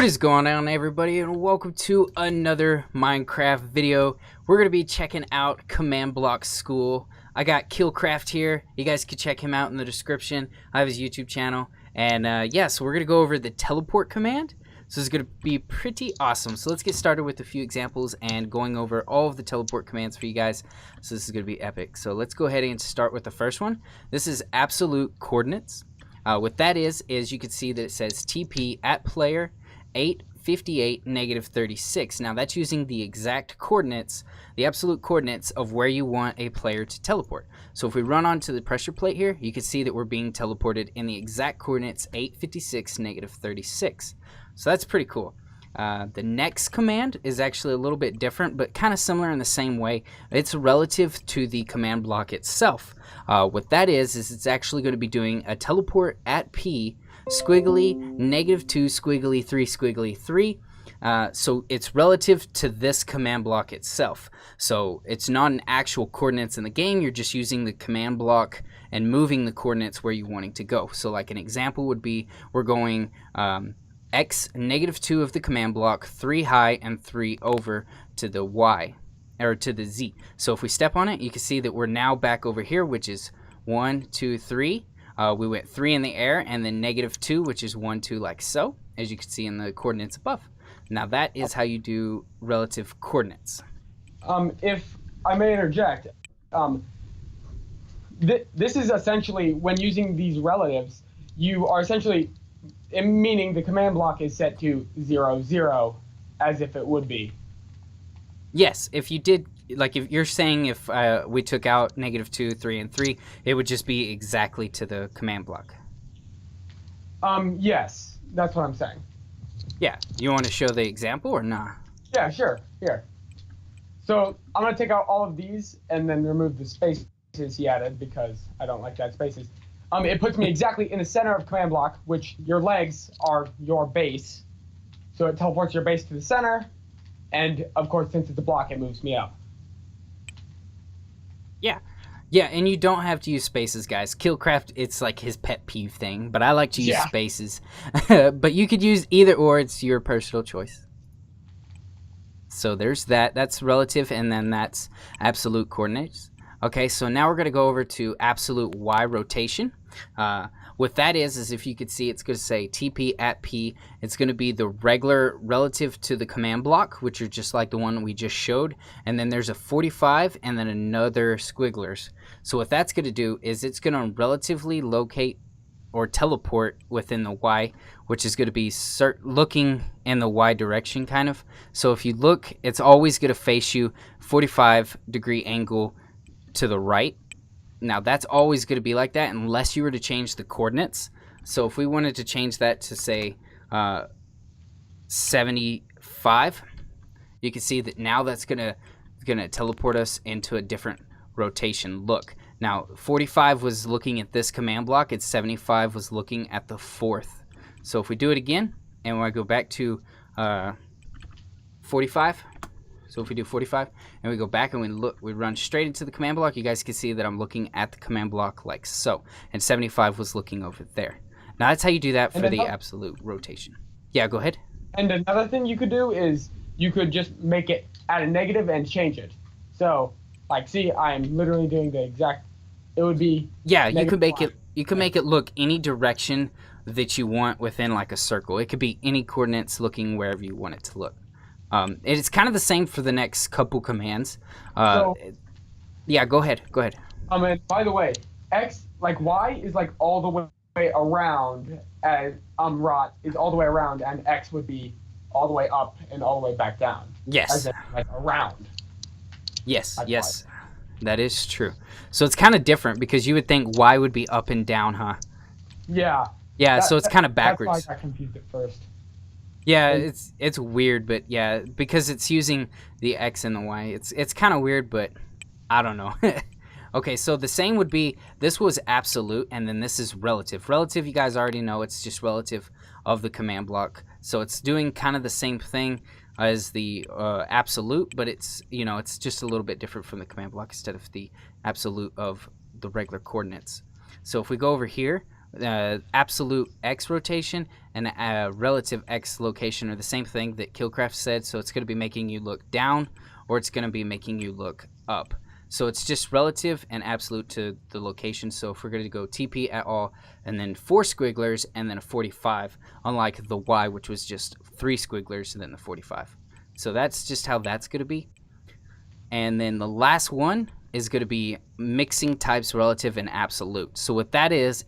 What is going on, everybody, and welcome to another Minecraft video. We're going to be checking out Command Block School. I got Killcraft here. You guys can check him out in the description. I have his YouTube channel. And yeah, so we're going to go over the teleport command. So this is going to be pretty awesome. So let's get started with a few examples and going over all of the teleport commands for you guys. So this is going to be epic. So let's go ahead and start with the first one. This is absolute coordinates. What that is you can see that it says TP at player 858 negative 36. Now that's using the exact coordinates, the absolute coordinates of where you want a player to teleport. So if we run onto the pressure plate here, you can see that we're being teleported in the exact coordinates 856 negative 36. So that's pretty cool. The next command is actually a little bit different, but kind of similar in the same way. It's relative to the command block itself. What that is it's actually going to be doing a teleport at P squiggly -2 squiggly 3 squiggly 3. So it's relative to this command block itself. So it's not an actual coordinates in the game. You're just using the command block and moving the coordinates where you're wanting to go. So like an example would be we're going X -2 of the command block, 3 high and 3 over to the Y, or to the Z. So if we step on it, you can see that we're now back over here, which is 1, 2, 3. We went 3 in the air, and then -2, which is 1, 2, like so, as you can see in the coordinates above. Now that is how you do relative coordinates. If I may interject, this is essentially, when using these relatives, you are essentially meaning the command block is set to 0, 0, as if it would be. Yes, if you did, like if you're saying if we took out -2, 3, and 3, it would just be exactly to the command block. Yes, that's what I'm saying. Yeah, you want to show the example or not? Yeah, sure. Here. So I'm going to take out all of these and then remove the spaces he added because I don't like that spaces. It puts me exactly in the center of command block, which your legs are your base. So it teleports your base to the center, and of course, since it's a block, it moves me up. Yeah, and you don't have to use spaces, guys. Killcraft, it's like his pet peeve thing, but I like to use spaces. But you could use either or, it's your personal choice. So there's that. That's relative, and then that's absolute coordinates. Okay, so now we're going to go over to absolute Y rotation. What that is if you could see, it's going to say TP at P. It's going to be the regular relative to the command block, which are just like the one we just showed. And then there's a 45 and then another squigglers. So what that's going to do is it's going to relatively locate or teleport within the Y, which is going to be looking in the Y direction kind of. So if you look, it's always going to face you 45-degree angle to the right. Now that's always going to be like that unless you were to change the coordinates. So if we wanted to change that to say 75, you can see that now that's gonna teleport us into a different rotation look. Now 45 was looking at this command block, and 75 was looking at the fourth. So if we do it again and when I go back to 45, so if we do 45 and we go back and we run straight into the command block, you guys can see that I'm looking at the command block like so. And 75 was looking over there. Now that's how you do that for the absolute rotation. Yeah, go ahead. And another thing you could do is you could just make it add a negative and change it. So, like, see, I'm literally doing the exact, it would be... Yeah, you can make it look any direction that you want within like a circle. It could be any coordinates looking wherever you want it to look. It's kind of the same for the next couple commands. Yeah, go ahead. And by the way, X, like Y is like all the way around, as Rot is all the way around, and X would be all the way up and all the way back down. Yes. As in, like around. Yes, yes. That is true. So it's kind of different because you would think Y would be up and down, huh? Yeah. Yeah, so it's kind of backwards. That's why I got confused at first. Yeah, it's weird, but yeah, because it's using the X and the Y. It's kind of weird, but I don't know. Okay, so the same would be, this was absolute, and then this is relative. Relative, you guys already know, it's just relative of the command block. So it's doing kind of the same thing as the absolute, but it's, it's just a little bit different from the command block instead of the absolute of the regular coordinates. So if we go over here, absolute X rotation and relative X location are the same thing that Killcraft said. So it's going to be making you look down, or it's going to be making you look up. So it's just relative and absolute to the location. So if we're going to go TP at all, and then 4 squigglers, and then a 45, unlike the Y, which was just 3 squigglers and then the 45. So that's just how that's going to be. And then the last one is going to be mixing types relative and absolute. So what that is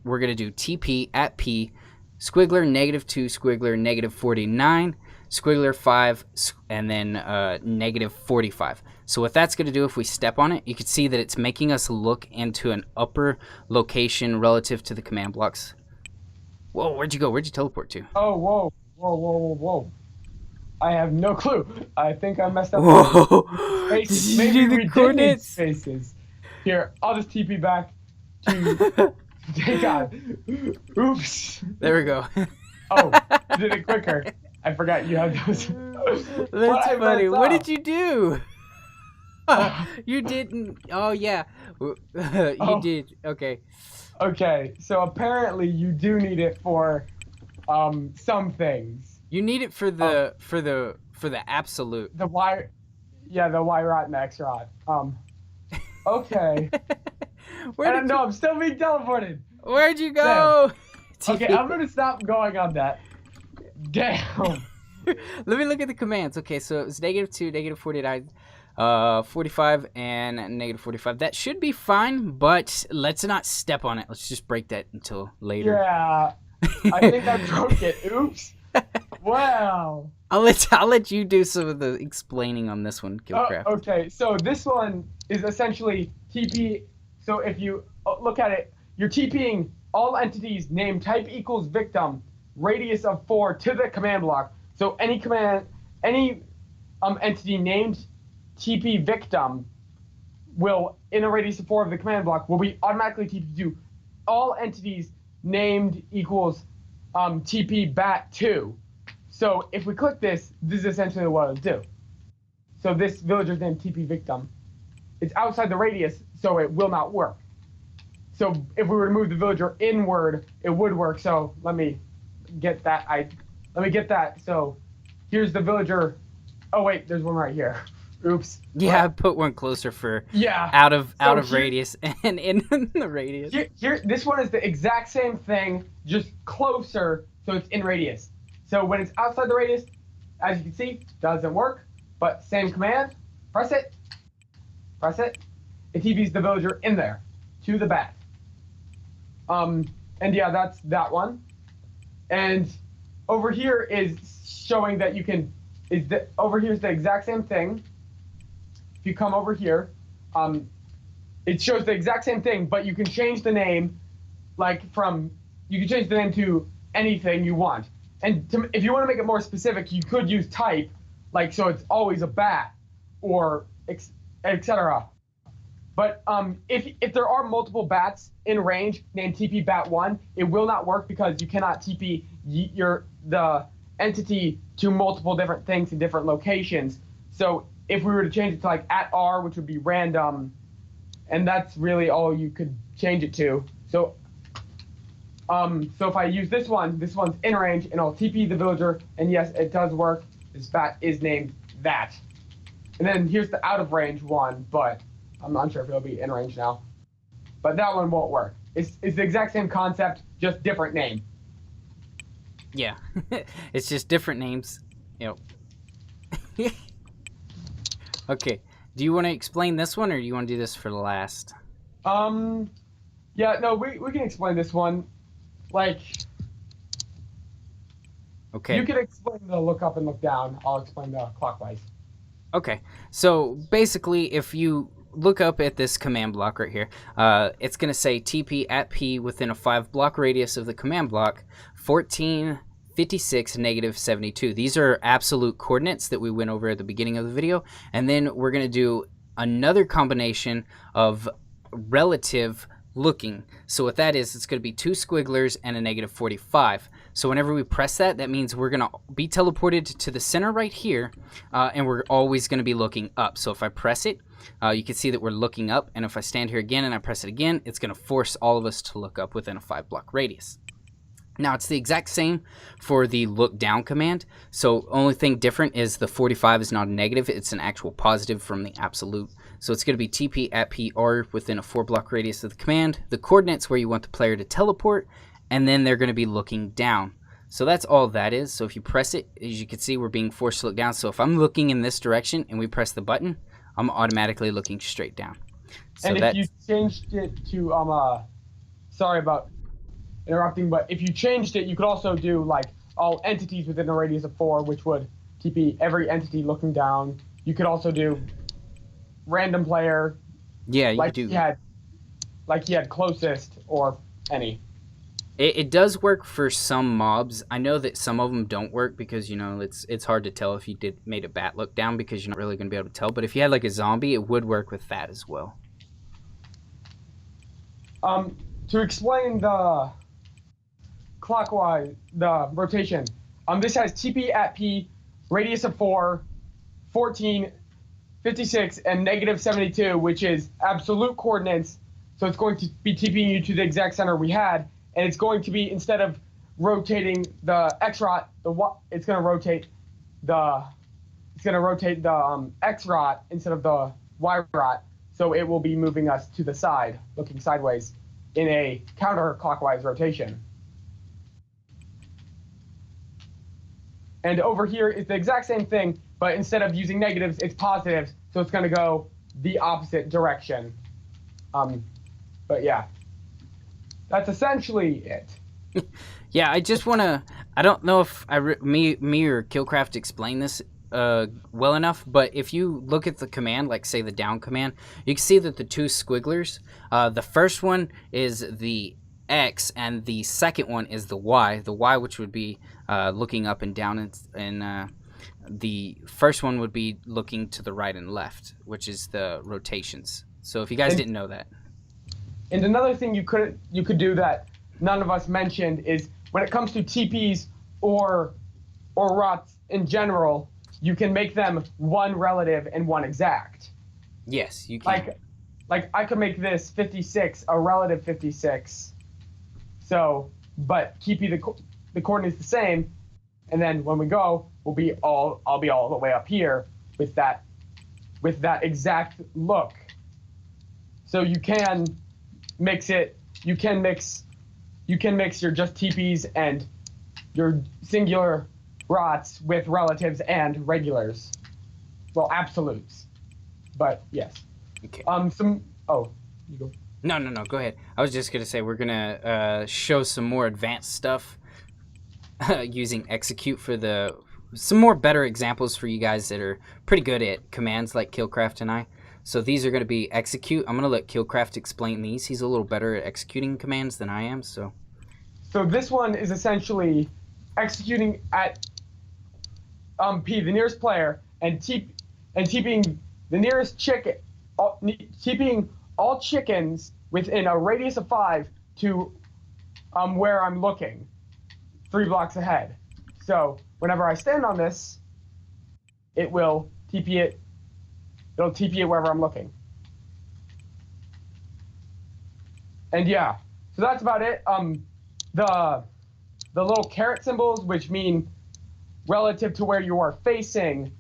we're going to do TP at P, squiggler -2, squiggler -49, squiggler 5, and then -45. So what that's going to do, if we step on it, you can see that it's making us look into an upper location relative to the command blocks. Whoa, where'd you go? Where'd you teleport to? Oh, whoa, whoa, whoa, whoa, whoa. I have no clue. I think I messed up. Whoa! Spaces. Did you Maybe do we the coordinates? spaces. Here, I'll just TP back to... Thank God. Oops. There we go. Oh, you did it quicker. I forgot you had those. That's funny. What did you do? You didn't. Oh, yeah. You did. Okay. Okay, so apparently you do need it for some things. You need it for the absolute. The Y, yeah, the Y rod and the X rod. Okay. No, I'm still being teleported. Where'd you go? Okay, I'm gonna stop going on that. Damn. Let me look at the commands. Okay, so it was -2, -49, 45, and -45. That should be fine, but let's not step on it. Let's just break that until later. Yeah, I think I broke it. Oops. Wow. I'll let you do some of the explaining on this one, Killcraft. Okay, so this one is essentially TP. So if you look at it, you're TPing all entities named type equals victim, radius of 4 to the command block. So any entity named TP victim will, in a radius of 4 of the command block, will be automatically TP to all entities named equals TP bat 2. So if we click this, this is essentially what it'll do. So this villager's named TP victim. It's outside the radius, so it will not work. So if we were to move the villager inward, it would work. So let me get that. So here's the villager. Oh wait, there's one right here. Oops. Yeah, I put one closer for out of radius and in the radius. Here, this one is the exact same thing, just closer, so it's in radius. So when it's outside the radius, as you can see, doesn't work. But same command, press it. It TPs the villager in there to the bat. And yeah, that's that one. And over here is showing that you can. Over here is the exact same thing. If you come over here, it shows the exact same thing, but you can change the name, you can change the name to anything you want. And if you want to make it more specific, you could use type, so it's always a bat, or etc. But if there are multiple bats in range named TP bat 1, it will not work because you cannot TP the entity to multiple different things in different locations. So if we were to change it to at R, which would be random, and that's really all you could change it to. So if I use this one's in range, and I'll TP the villager, and yes, it does work. This bat is named that. And then here's the out of range one, but I'm not sure if it'll be in range now. But that one won't work. It's the exact same concept, just different name. Yeah, it's just different names. Yep. Okay, do you want to explain this one, or do you want to do this for the last? Yeah, no, we can explain this one. Okay. You can explain the look up and look down. I'll explain the clockwise. Okay, so basically, if you look up at this command block right here, it's going to say TP at P within a 5 block radius of the command block, 14, 56, -72. These are absolute coordinates that we went over at the beginning of the video. And then we're going to do another combination of relative looking. So what that is, it's going to be 2 squigglers and a -45. So whenever we press that, that means we're going to be teleported to the center right here, and we're always going to be looking up. So if I press it, you can see that we're looking up, and if I stand here again and I press it again, it's going to force all of us to look up within a 5-block radius. Now, it's the exact same for the look down command. So only thing different is the 45 is not a negative. It's an actual positive from the absolute. So it's going to be TP at PR within a 4-block radius of the command, the coordinates where you want the player to teleport, and then they're going to be looking down. So that's all that is. So if you press it, as you can see, we're being forced to look down. So if I'm looking in this direction and we press the button, I'm automatically looking straight down. So and if you changed it to, sorry about interrupting, but if you changed it, you could also do like all entities within a radius of 4, which would TP every entity looking down. You could also do random player. Yeah, you do. Like he had closest or any. It does work for some mobs. I know that some of them don't work because, you know, it's hard to tell if you made a bat look down because you're not really going to be able to tell. But if you had like a zombie, it would work with that as well. To explain the clockwise, the rotation, this has TP at P, radius of 4, 14, 56, and -72, which is absolute coordinates. So it's going to be TPing you to the exact center we had, and it's going to be, instead of rotating the X rot, it's going to rotate the X rot instead of the Y rot. So it will be moving us to the side, looking sideways in a counterclockwise rotation. And over here is the exact same thing, but instead of using negatives, it's positives, so it's going to go the opposite direction. But yeah, that's essentially it. Yeah, I just want to, I don't know if me or Killcraft explained this well enough, but if you look at the command, like say the down command, you can see that the two squigglers, the first one is the X and the second one is the Y. The Y, which would be looking up and down, and the first one would be looking to the right and left, which is the rotations. So if you guys didn't know that. And another thing you could do that none of us mentioned is when it comes to TPs or rots in general, you can make them one relative and one exact. Yes, you can. Like I could make this 56 a relative 56. So, but keep the coordinates the same, and then when we go, I'll be all the way up here with that exact look. So you can mix it. You can mix your just TPs and your singular rots with relatives and regulars. Well, absolutes. But yes. Okay. You go. No, go ahead. I was just gonna say we're gonna show some more advanced stuff using execute for some more better examples for you guys that are pretty good at commands like Killcraft and I. So these are gonna be execute. I'm gonna let Killcraft explain these. He's a little better at executing commands than I am. So this one is essentially executing at P, the nearest player, and TPing the nearest chicken, TPing all chickens within a radius of 5 to where I'm looking, 3 blocks ahead. So whenever I stand on this, it will TP it. It'll TP it wherever I'm looking. And yeah, so that's about it. The little caret symbols, which mean relative to where you are facing,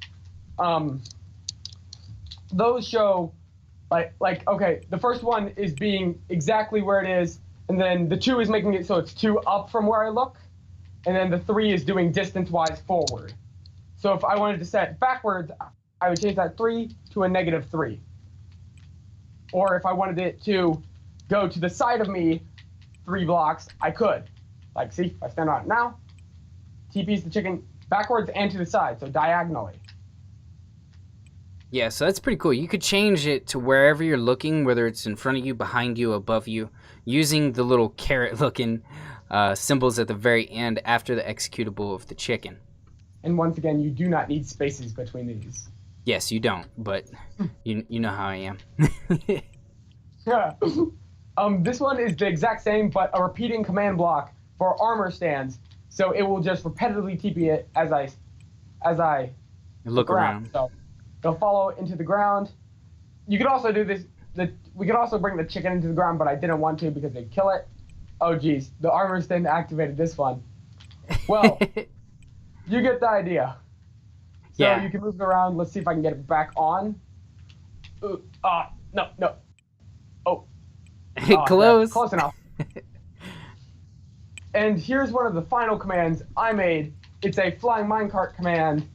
those show like okay, the first one is being exactly where it is, and then the 2 is making it so it's 2 up from where I look, and then the 3 is doing distance-wise forward. So if I wanted to set backwards, I would change that 3 to a -3. Or if I wanted it to go to the side of me 3 blocks, I could. Like, see, if I stand on it now, TP's the chicken backwards and to the side, so diagonally. yeah, so that's pretty cool. You could change it to wherever you're looking, whether it's in front of you, behind you, above you, using the little carrot-looking symbols at the very end after the executable of the chicken. And once again, you do not need spaces between these. Yes, you don't, but you know how I am. Yeah. This one is the exact same, but a repeating command block for armor stands. So it will just repetitively TP it as I Look around. So they'll follow into the ground, you could also do this. We could also bring the chicken into the ground, but I didn't want to because they'd kill it. Oh, geez. The armor's then activated this one. Well, you get the idea. So Yeah. you can move it around. Let's see if I can get it back on. No. Oh. Close. Close enough. And here's one of the final commands I made. It's a flying minecart command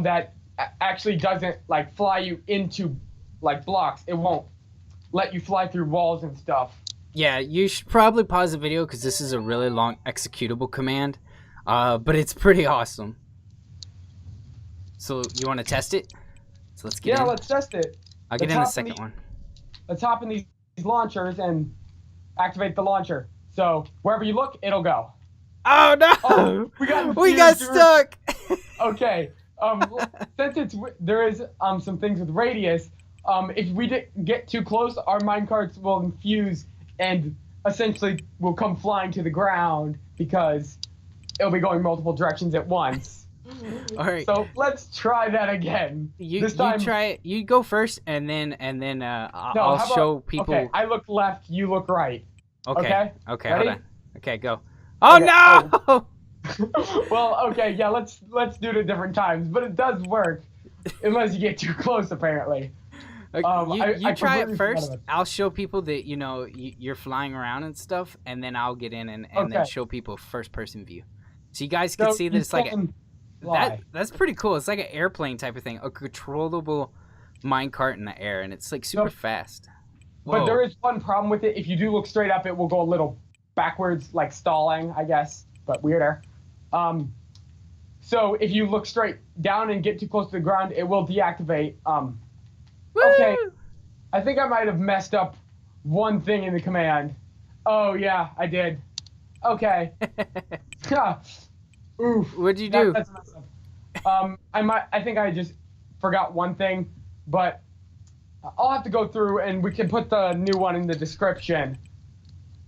that actually doesn't like fly you into like blocks. It won't let you fly through walls and stuff. Yeah, you should probably pause the video because this is a really long executable command, but it's pretty awesome. So you want to test it? So let's get in. Yeah, let's test it. I'll get in the second one. Let's hop in these launchers and activate the launcher. So wherever you look, it'll go. Oh no! Oh, we got stuck. Okay. Since there is some things with radius. If we get too close, our minecarts will infuse and essentially will come flying to the ground because it'll be going multiple directions at once. All right. So let's try that again. You try it. You go first, and then I'll show people. Okay, I look left, you look right. Okay. Okay. Ready? Hold on. Okay, go. Oh Okay. no! Oh. Well, okay, yeah, let's do it at different times, but it does work, unless you get too close, apparently. You try it completely first. forgot about I'll show people that you're flying around and stuff, and then I'll get in and then show people first person view, so you guys can see that it's like that's pretty cool. It's like an airplane type of thing, a controllable minecart in the air, and it's like super fast. But there is one problem with it. If you do look straight up, it will go a little backwards, like stalling, I guess, but weirder. So if you look straight down and get too close to the ground, it will deactivate. Okay, I think I might have messed up one thing in the command. Oh yeah, I did. Okay. Oof. What'd you do? That's messed up. I think I just forgot one thing, but I'll have to go through and we can put the new one in the description.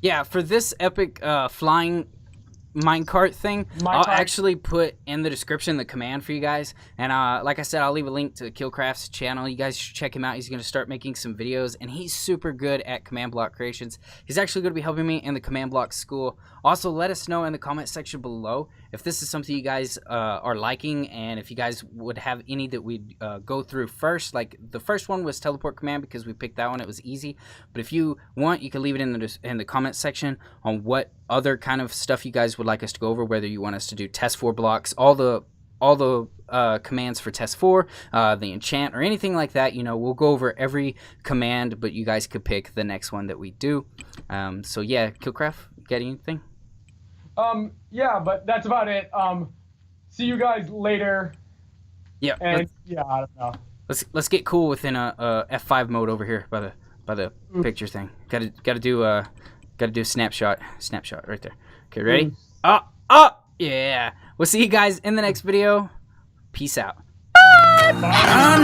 Yeah, for this epic flying minecart thing, I'll actually put in the description the command for you guys, and like I said, I'll leave a link to Killcraft's channel. You guys should check him out. He's going to start making some videos, and he's super good at command block creations. He's actually going to be helping me in the command block school. Also, let us know in the comment section below if this is something you guys are liking, and if you guys would have any that we'd go through first. Like the first one was teleport command because we picked that one. It was easy. But if you want, you can leave it in the comment section on what other kind of stuff you guys would like us to go over, whether you want us to do test 4 blocks, all the commands for test 4, the enchant, or anything like that. We'll go over every command, but you guys could pick the next one that we do. So yeah, Killcraft, got anything? Yeah, but that's about it. See you guys later. Yeah. And yeah, I don't know. Let's get cool within a F5 mode over here by the picture thing. Gotta do a snapshot right there. Okay, ready? Yeah. We'll see you guys in the next video. Peace out. Bye.